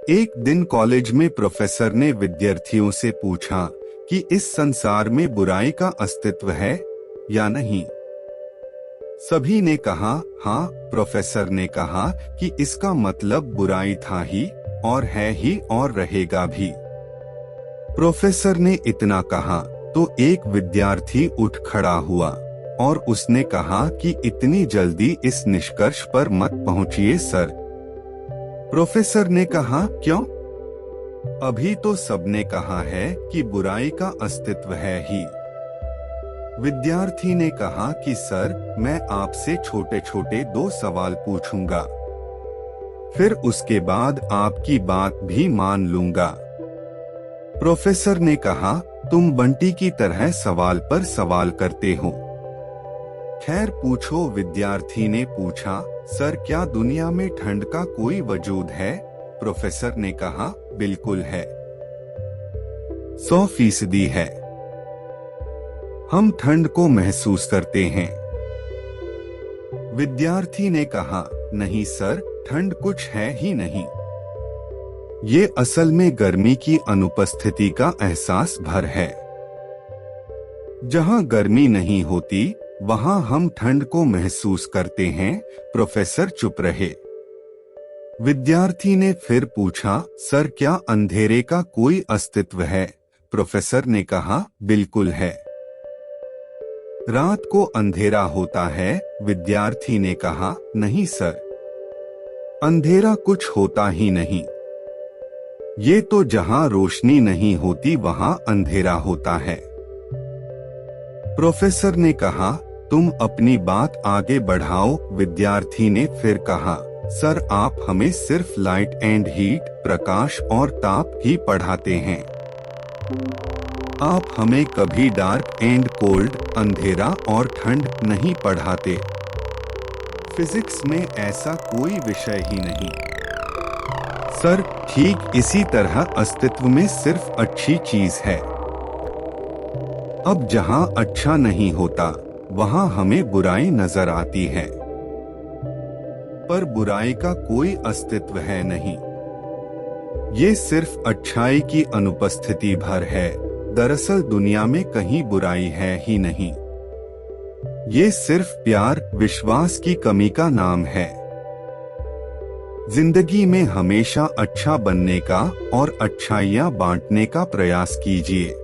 एक दिन कॉलेज में प्रोफेसर ने विद्यार्थियों से पूछा कि इस संसार में बुराई का अस्तित्व है या नहीं। सभी ने कहा हाँ। प्रोफेसर ने कहा कि इसका मतलब बुराई था ही और है ही और रहेगा भी। प्रोफेसर ने इतना कहा तो एक विद्यार्थी उठ खड़ा हुआ और उसने कहा कि इतनी जल्दी इस निष्कर्ष पर मत पहुंचिए सर। प्रोफेसर ने कहा क्यों? अभी तो सबने कहा है कि बुराई का अस्तित्व है ही। विद्यार्थी ने कहा कि सर मैं आपसे छोटे छोटे 2 सवाल पूछूंगा, फिर उसके बाद आपकी बात भी मान लूंगा। प्रोफेसर ने कहा तुम बंटी की तरह सवाल पर सवाल करते हो। खैर पूछो। विद्यार्थी ने पूछा सर क्या दुनिया में ठंड का कोई वजूद है? प्रोफेसर ने कहा बिल्कुल है, 100% है। हम ठंड को महसूस करते हैं। विद्यार्थी ने कहा नहीं सर, ठंड कुछ है ही नहीं। ये असल में गर्मी की अनुपस्थिति का एहसास भर है। जहां गर्मी नहीं होती वहां हम ठंड को महसूस करते हैं। प्रोफेसर चुप रहे। विद्यार्थी ने फिर पूछा सर क्या अंधेरे का कोई अस्तित्व है? प्रोफेसर ने कहा बिल्कुल है। रात को अंधेरा होता है? विद्यार्थी ने कहा नहीं सर, अंधेरा कुछ होता ही नहीं। ये तो जहां रोशनी नहीं होती वहां अंधेरा होता है। प्रोफेसर ने कहा तुम अपनी बात आगे बढ़ाओ। विद्यार्थी ने फिर कहा सर आप हमें सिर्फ लाइट एंड हीट, प्रकाश और ताप ही पढ़ाते हैं। आप हमें कभी डार्क एंड कोल्ड, अंधेरा और ठंड नहीं पढ़ाते। फिजिक्स में ऐसा कोई विषय ही नहीं। सर ठीक इसी तरह अस्तित्व में सिर्फ अच्छी चीज है। अब जहां अच्छा नहीं होता वहां हमें बुराई नजर आती है, पर बुराई का कोई अस्तित्व है नहीं। ये सिर्फ अच्छाई की अनुपस्थिति भर है। दरअसल दुनिया में कहीं बुराई है ही नहीं। ये सिर्फ प्यार, विश्वास की कमी का नाम है। जिंदगी में हमेशा अच्छा बनने का और अच्छाइयाँ बांटने का प्रयास कीजिए।